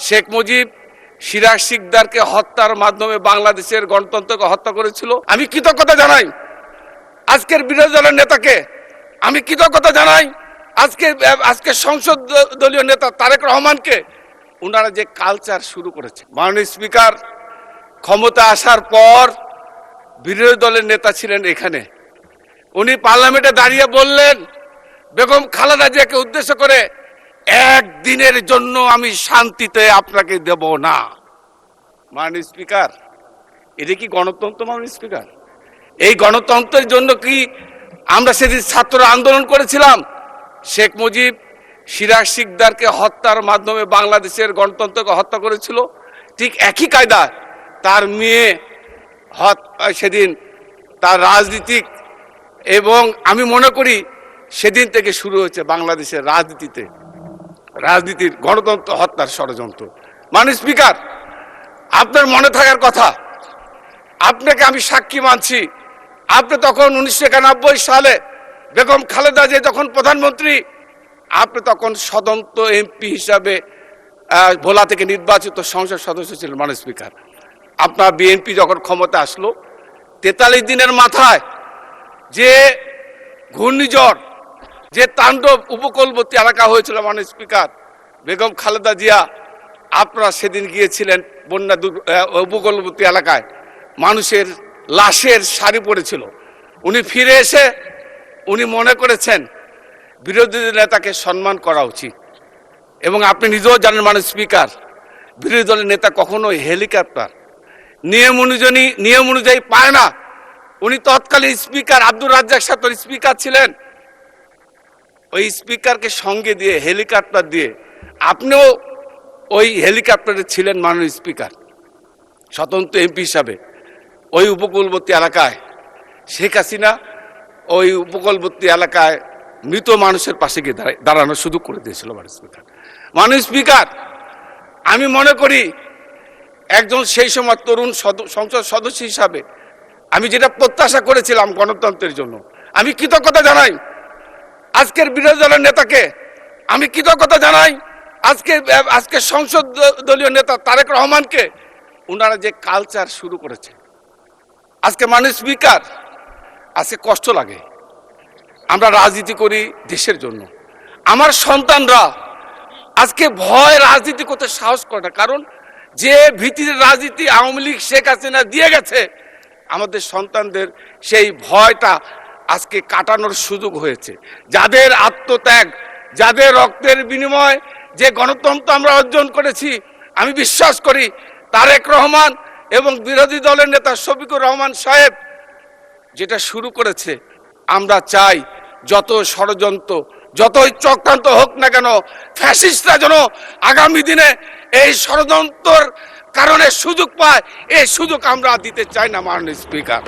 শেখ মুজিব সিরাজ শিকদারকে হত্যার মাধ্যমে বাংলাদেশের গণতন্ত্রকে হত্যা করেছিল। আমি কৃতজ্ঞতা জানাই আজকের বিরোধী দলের নেতাকে, আমি কৃতজ্ঞতা জানাই আজকে সংসদ দলীয় নেতা তারেক রহমানকে, ওনারা যে কালচার শুরু করেছে। মাননীয় স্পিকার, ক্ষমতা আসার পর বিরোধী দলের নেতা ছিলেন এখানে, উনি পার্লামেন্টে দাঁড়িয়ে বললেন বেগম খালেদা জিয়াকে উদ্দেশ্য করে, একদিনের জন্য আমি শান্তিতে আপনাকে দেব না। মাননীয় স্পিকার, এটা কি গণতন্ত্র? মাননীয় স্পিকার, এই গণতন্ত্রের জন্য কি আমরা সেদিন ছাত্র আন্দোলন করেছিলাম? শেখ মুজিব সিরাজ শিকদারকে হত্যার মাধ্যমে বাংলাদেশের গণতন্ত্রকে হত্যা করেছিল। ঠিক একই কায়দা তার মেয়ে সেদিন তার রাজনীতিক, এবং আমি মনে করি সেদিন থেকে শুরু হয়েছে বাংলাদেশের রাজনীতির গণতন্ত্র হত্যার ষড়যন্ত্র। মাননীয় স্পিকার, আপনার মনে থাকার কথা, আপনাকে আমি সাক্ষী মানছি, আপনি তখন 1991 সালে বেগম খালেদা জিয়া যখন প্রধানমন্ত্রী, আপনি তখন স্বতন্ত্র এমপি হিসাবে ভোলা থেকে নির্বাচিত সংসদ সদস্য ছিলেন। মাননীয় স্পিকার, আপনার বিএনপি যখন ক্ষমতা আসলো, 43 দিনের মাথায় যে ঘূর্ণিঝড়, যে তাণ্ডব উপকূলবর্তী এলাকা হয়েছিল, মাননীয় স্পিকার, বেগম খালেদা জিয়া আপনারা সেদিন গিয়েছিলেন বন্যা উপকূলবর্তী এলাকায়, মানুষের লাশের সারি পড়েছিল। উনি ফিরে এসে উনি মনে করেছেন বিরোধী নেতাকে সম্মান করা উচিত। এবং আপনি নিজেও জানেন মাননীয় স্পিকার, বিরোধী দলের নেতা কখনোই হেলিকপ্টার নিয়ম অনুযায়ী পায় না। উনি তৎকালীন স্পিকার আব্দুর রাজ্জাক সাহেব স্পিকার ছিলেন, ওই স্পিকারকে সঙ্গে দিয়ে হেলিকপ্টার দিয়ে, আপনিও ওই হেলিকপ্টারে ছিলেন মাননীয় স্পিকার, স্বতন্ত্র এমপি হিসাবে। ওই উপকূলবর্তী এলাকায় শেখ হাসিনা ওই উপকূলবর্তী এলাকায় মৃত মানুষের পাশে গিয়ে দাঁড়ানোর সুযোগ করে দিয়েছিল মাননীয় স্পিকার। মাননীয় স্পিকার, আমি মনে করি একজন সেই সময় তরুণ সংসদ সদস্য হিসাবে আমি যেটা প্রত্যাশা করেছিলাম গণতন্ত্রের জন্য, আমি কৃতজ্ঞতা জানাই আজকের বিরোধী দলের নেতাকে, আমি কৃতজ্ঞতা জানাই আজকে সংসদ দলীয় নেতা তারেক রহমানকে, ওনারা যে কালচার শুরু করেছে। আজকে মাননীয় স্পিকার, আজকে কষ্ট লাগে, আমরা রাজনীতি করি দেশের জন্য, আমার সন্তানরা আজকে ভয় রাজনীতি করতে সাহস করে না, কারণ যে ভীতির রাজনীতি আওয়ামী লীগ শেখ হাসিনা দিয়ে গেছে, আমাদের সন্তানদের সেই ভয়টা আজকে কাটানোর সুযোগ হয়েছে। যাদের আত্মত্যাগ, যাদের রক্তের বিনিময় যে গণতন্ত্র আমরা অর্জন করেছি, আমি বিশ্বাস করি তারেক রহমান এবং বিরোধী দলের নেতা শফিকুর রহমান সাহেব যেটা শুরু করেছে, আমরা চাই যত ষড়যন্ত্র, যতই চক্রান্ত হোক না কেন, ফ্যাসিস্টরা যেন আগামী দিনে এই ষড়যন্ত্রের কারণে সুযোগ পায়, এই সুযোগ আমরা দিতে চাই না। মাননীয় স্পিকার।